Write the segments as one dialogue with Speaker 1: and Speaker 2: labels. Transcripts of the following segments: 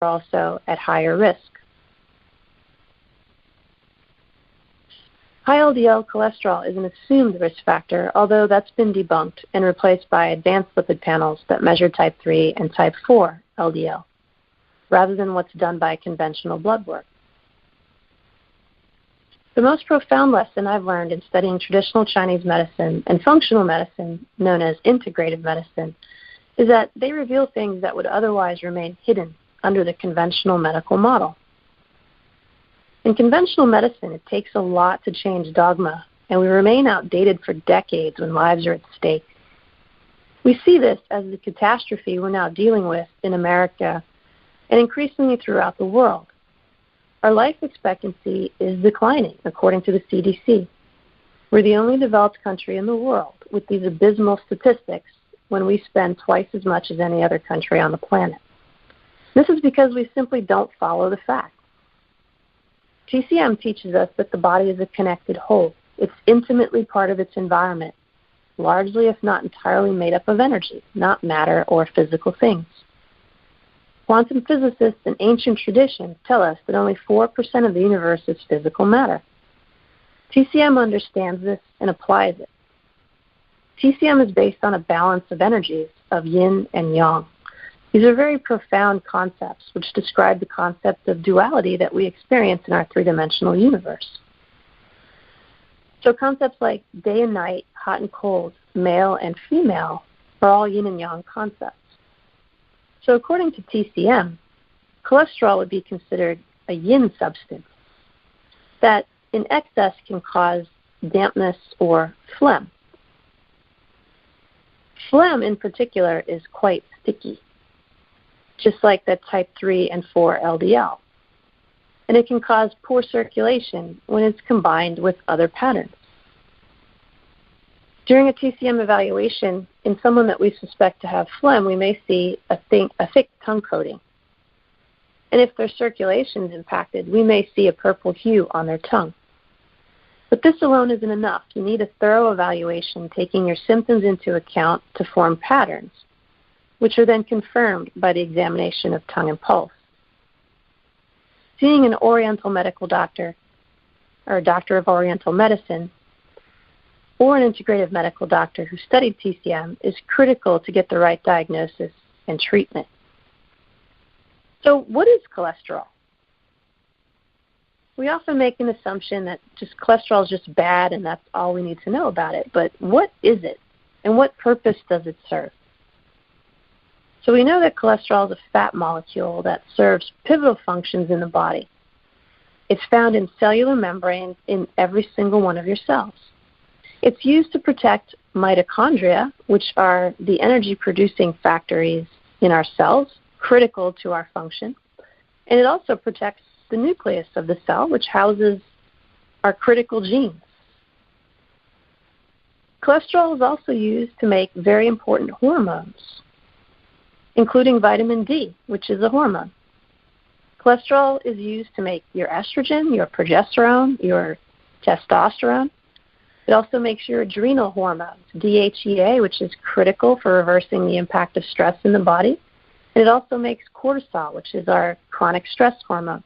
Speaker 1: are also at higher risk. High LDL cholesterol is an assumed risk factor, although that's been debunked and replaced by advanced lipid panels that measure type 3 and type 4 LDL, rather than what's done by conventional blood work. The most profound lesson I've learned in studying traditional Chinese medicine and functional medicine, known as integrative medicine, is that they reveal things that would otherwise remain hidden under the conventional medical model. In conventional medicine, it takes a lot to change dogma, and we remain outdated for decades when lives are at stake. We see this as the catastrophe we're now dealing with in America and increasingly throughout the world. Our life expectancy is declining, according to the CDC. We're the only developed country in the world with these abysmal statistics when we spend twice as much as any other country on the planet. This is because we simply don't follow the facts. TCM teaches us that the body is a connected whole. It's intimately part of its environment, largely if not entirely made up of energy, not matter or physical things. Quantum physicists and ancient traditions tell us that only 4% of the universe is physical matter. TCM understands this and applies it. TCM is based on a balance of energies of yin and yang. These are very profound concepts which describe the concept of duality that we experience in our three-dimensional universe. So concepts like day and night, hot and cold, male and female are all yin and yang concepts. So according to TCM, cholesterol would be considered a yin substance that in excess can cause dampness or phlegm. Phlegm in particular is quite sticky, just like that type 3 and 4 LDL. And it can cause poor circulation when it's combined with other patterns. During a TCM evaluation, in someone that we suspect to have phlegm, we may see a thick tongue coating. And if their circulation is impacted, we may see a purple hue on their tongue. But this alone isn't enough. You need a thorough evaluation taking your symptoms into account to form patterns, which are then confirmed by the examination of tongue and pulse. Seeing an Oriental medical doctor, or a doctor of Oriental medicine, or an integrative medical doctor who studied TCM is critical to get the right diagnosis and treatment. So what is cholesterol? We often make an assumption that just cholesterol is just bad and that's all we need to know about it. But what is it, and what purpose does it serve? So we know that cholesterol is a fat molecule that serves pivotal functions in the body. It's found in cellular membranes in every single one of your cells. It's used to protect mitochondria, which are the energy-producing factories in our cells, critical to our function. And it also protects the nucleus of the cell, which houses our critical genes. Cholesterol is also used to make very important hormones, including vitamin D, which is a hormone. Cholesterol is used to make your estrogen, your progesterone, your testosterone. It also makes your adrenal hormones, DHEA, which is critical for reversing the impact of stress in the body. And it also makes cortisol, which is our chronic stress hormone.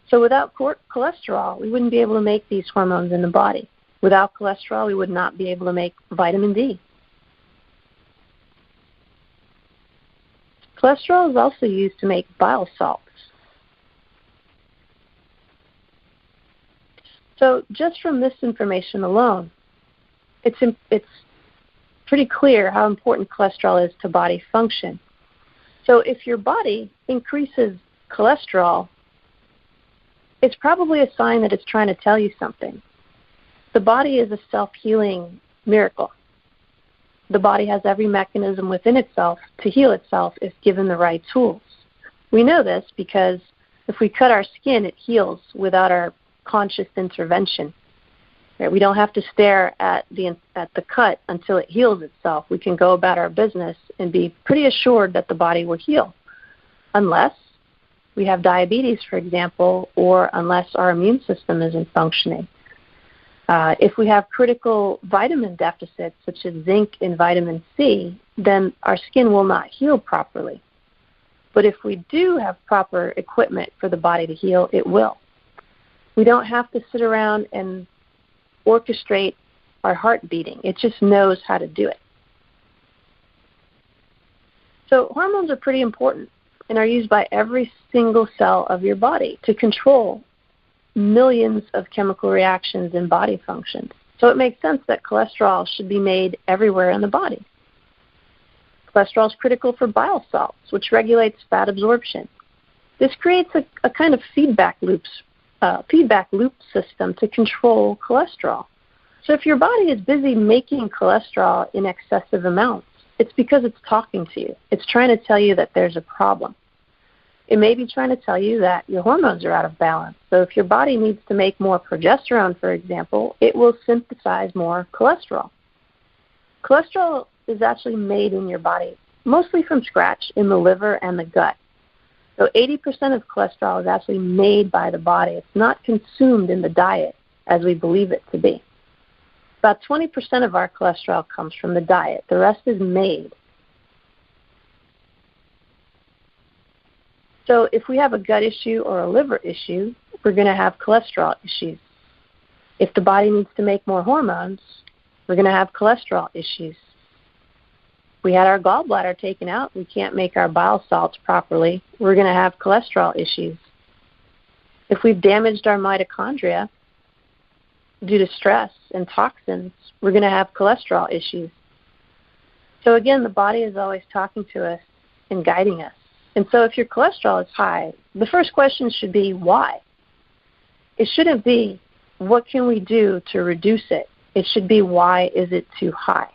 Speaker 1: So without cholesterol, we wouldn't be able to make these hormones in the body. Without cholesterol, we would not be able to make vitamin D. Cholesterol is also used to make bile salts. So just from this information alone, it's pretty clear how important cholesterol is to body function. So if your body increases cholesterol, it's probably a sign that it's trying to tell you something. The body is a self-healing miracle. The body has every mechanism within itself to heal itself if given the right tools. We know this because if we cut our skin, it heals without our conscious intervention. Right? We don't have to stare at the cut until it heals itself. We can go about our business and be pretty assured that the body will heal, unless we have diabetes, for example, or unless our immune system isn't functioning. If we have critical vitamin deficits, such as zinc and vitamin C, then our skin will not heal properly. But if we do have proper equipment for the body to heal, it will. We don't have to sit around and orchestrate our heart beating. It just knows how to do it. So hormones are pretty important and are used by every single cell of your body to control millions of chemical reactions and body functions. So it makes sense that cholesterol should be made everywhere in the body. Cholesterol is critical for bile salts, which regulates fat absorption. This creates a kind of feedback loop system to control cholesterol. So if your body is busy making cholesterol in excessive amounts, it's because it's talking to you. It's trying to tell you that there's a problem. It may be trying to tell you that your hormones are out of balance. So if your body needs to make more progesterone, for example, it will synthesize more cholesterol. Cholesterol is actually made in your body, mostly from scratch in the liver and the gut. So 80% of cholesterol is actually made by the body. It's not consumed in the diet as we believe it to be. About 20% of our cholesterol comes from the diet. The rest is made. So if we have a gut issue or a liver issue, we're going to have cholesterol issues. If the body needs to make more hormones, we're going to have cholesterol issues. We had our gallbladder taken out, we can't make our bile salts properly, we're going to have cholesterol issues. If we've damaged our mitochondria due to stress and toxins, we're going to have cholesterol issues. So again, the body is always talking to us and guiding us. And so if your cholesterol is high, the first question should be why? It shouldn't be what can we do to reduce it. It should be why is it too high?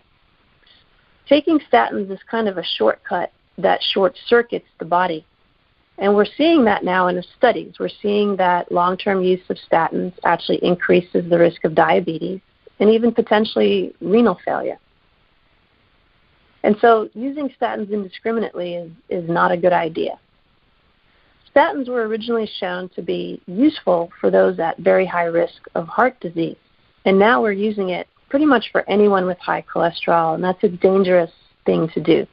Speaker 1: Taking statins is kind of a shortcut that short-circuits the body. And we're seeing that now in the studies. We're seeing that long-term use of statins actually increases the risk of diabetes and even potentially renal failure. And so using statins indiscriminately is not a good idea. Statins were originally shown to be useful for those at very high risk of heart disease. And now we're using it pretty much for anyone with high cholesterol, and that's a dangerous thing to do.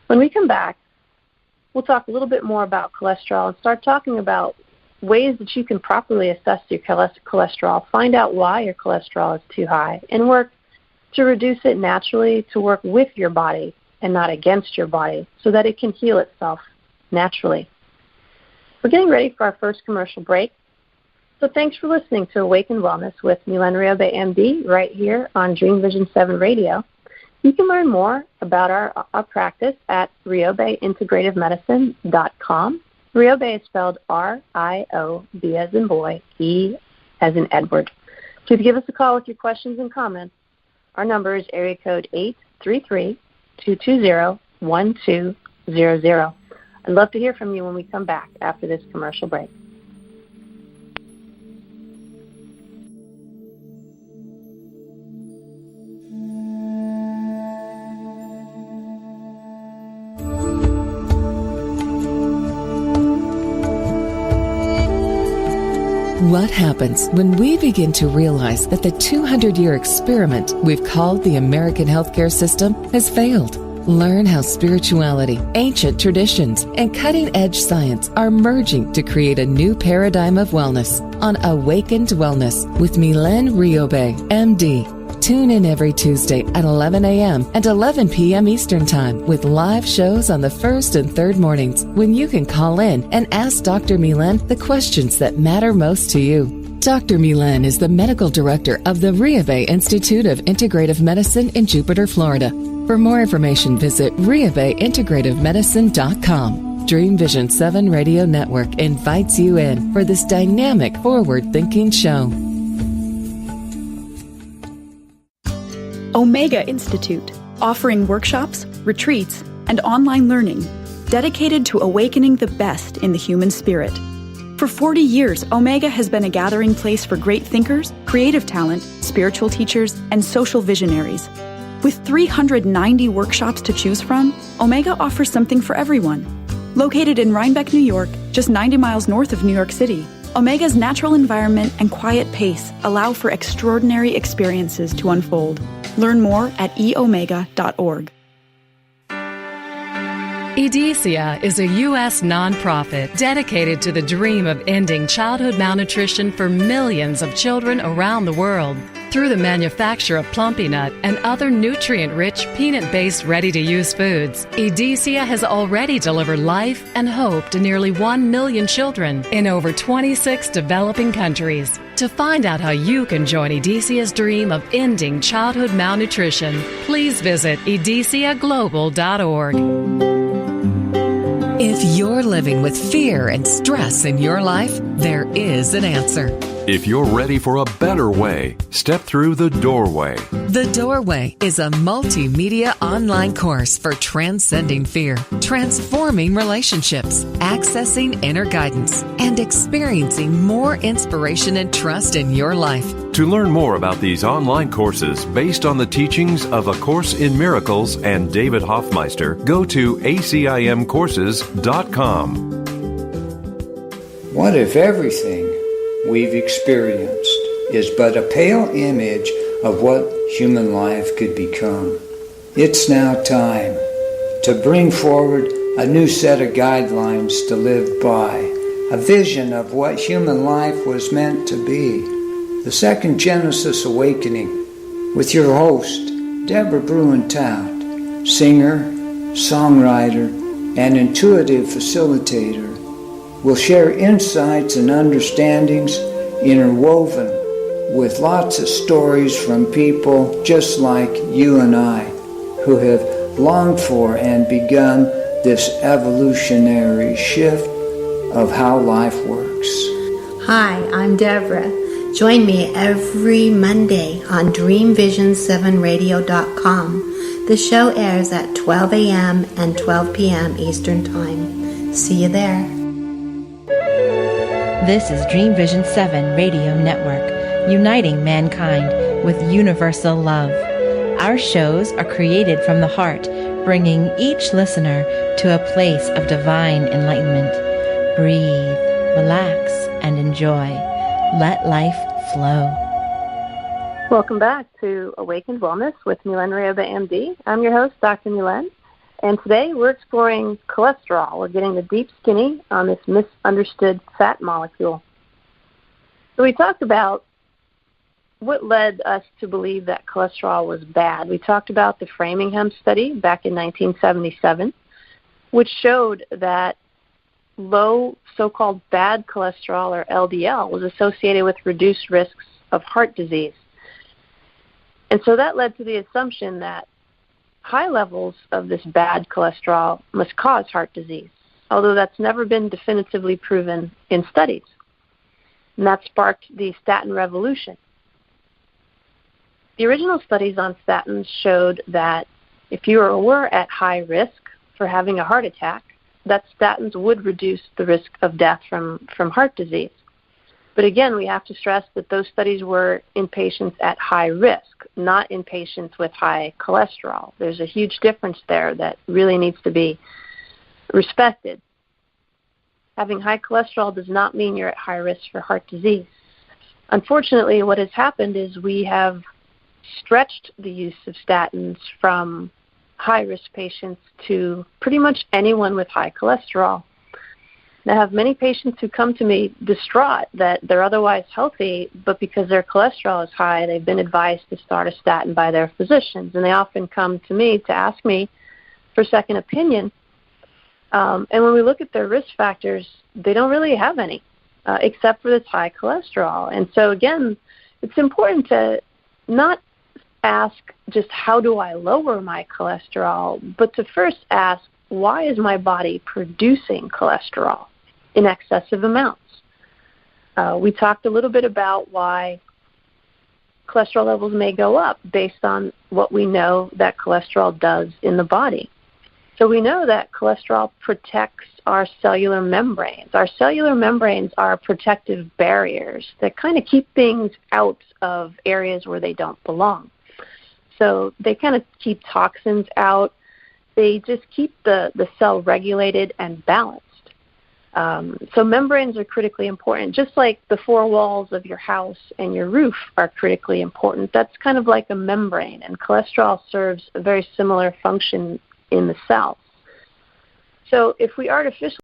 Speaker 1: When we come back, we'll talk a little bit more about cholesterol and start talking about ways that you can properly assess your cholesterol, find out why your cholesterol is too high, and work to reduce it naturally, to work with your body and not against your body so that it can heal itself naturally. We're getting ready for our first commercial break. So thanks for listening to Awaken Wellness with Milen Riobe, MD, right here on Dream Vision 7 Radio. You can learn more about our practice at riobeintegrativemedicine.com. Riobe is spelled R-I-O-B as in boy, E as in Edward. So if you give us a call with your questions and comments, our number is area code 833-220-1200. I'd love to hear from you when we come back after this commercial break.
Speaker 2: What happens when we begin to realize that the 200-year experiment we've called the American healthcare system has failed? Learn how spirituality, ancient traditions, and cutting-edge science are merging to create a new paradigm of wellness on Awakened Wellness with Milen Riobe, MD. Tune in every Tuesday at 11 a.m. and 11 p.m. Eastern Time with live shows on the first and third mornings when you can call in and ask Dr. Milen the questions that matter most to you. Dr. Milen is the medical director of the Riobe Institute of Integrative Medicine in Jupiter, Florida. For more information, visit riobeintegrativemedicine.com. Dream Vision 7 Radio Network invites you in for this dynamic, forward-thinking show.
Speaker 3: Omega Institute, offering workshops, retreats, and online learning dedicated to awakening the best in the human spirit. For 40 years, Omega has been a gathering place for great thinkers, creative talent, spiritual teachers, and social visionaries. With 390 workshops to choose from, Omega offers something for everyone. Located in Rhinebeck, New York, just 90 miles north of New York City, Omega's natural environment and quiet pace allow for extraordinary experiences to unfold. Learn more at eomega.org.
Speaker 4: EDECIA is a U.S. nonprofit dedicated to the dream of ending childhood malnutrition for millions of children around the world. Through the manufacture of Plumpy Nut and other nutrient-rich, peanut-based, ready-to-use foods, EDECIA has already delivered life and hope to nearly 1 million children in over 26 developing countries. To find out how you can join EDECIA's dream of ending childhood malnutrition, please visit edeciaglobal.org. If you're living with fear and stress in your life, there is an answer.
Speaker 5: If you're ready for a better way, step through The Doorway.
Speaker 2: The Doorway is a multimedia online course for transcending fear, transforming relationships, accessing inner guidance, and experiencing more inspiration and trust in your life.
Speaker 5: To learn more about these online courses based on the teachings of A Course in Miracles and David Hoffmeister, go to acimcourses.com.
Speaker 6: What if everything we've experienced is but a pale image of what human life could become? It's now time to bring forward a new set of guidelines to live by, a vision of what human life was meant to be. The Second Genesis Awakening with your host, Deborah Bruin-Tout, singer, songwriter, and intuitive facilitator, will share insights and understandings interwoven with lots of stories from people just like you and I, who have longed for and begun this evolutionary shift of how life works.
Speaker 7: Hi, I'm Deborah. Join me every Monday on DreamVision7Radio.com. The show airs at 12 a.m. and 12 p.m. Eastern Time. See you there.
Speaker 8: This is Dream Vision 7 Radio Network, uniting mankind with universal love. Our shows are created from the heart, bringing each listener to a place of divine enlightenment. Breathe, relax, and enjoy. Let life flow.
Speaker 1: Welcome back to Awakened Wellness with Milen Ryoba, MD. I'm your host, Dr. Milen, and today we're exploring cholesterol. We're getting the deep skinny on this misunderstood fat molecule. So we talked about what led us to believe that cholesterol was bad. We talked about the Framingham study back in 1977, which showed that low so-called bad cholesterol, or LDL, was associated with reduced risks of heart disease. And so that led to the assumption that high levels of this bad cholesterol must cause heart disease, although that's never been definitively proven in studies. And that sparked the statin revolution. The original studies on statins showed that if you were at high risk for having a heart attack, that statins would reduce the risk of death from heart disease. But again, we have to stress that those studies were in patients at high risk, not in patients with high cholesterol. There's a huge difference there that really needs to be respected. Having high cholesterol does not mean you're at high risk for heart disease. Unfortunately, what has happened is we have stretched the use of statins from high-risk patients to pretty much anyone with high cholesterol. And I have many patients who come to me distraught that they're otherwise healthy, but because their cholesterol is high, they've been advised to start a statin by their physicians. And they often come to me to ask me for second opinion. And when we look at their risk factors, they don't really have any, except for this high cholesterol. And so, again, it's important to not ask just how do I lower my cholesterol, but to first ask, why is my body producing cholesterol in excessive amounts? We talked a little bit about why cholesterol levels may go up based on what we know that cholesterol does in the body. So we know that cholesterol protects our cellular membranes. Our cellular membranes are protective barriers that kind of keep things out of areas where they don't belong. So they kind of keep toxins out. They just keep the cell regulated and balanced. So membranes are critically important. Just like the four walls of your house and your roof are critically important, that's kind of like a membrane, and cholesterol serves a very similar function in the cell. So if we artificially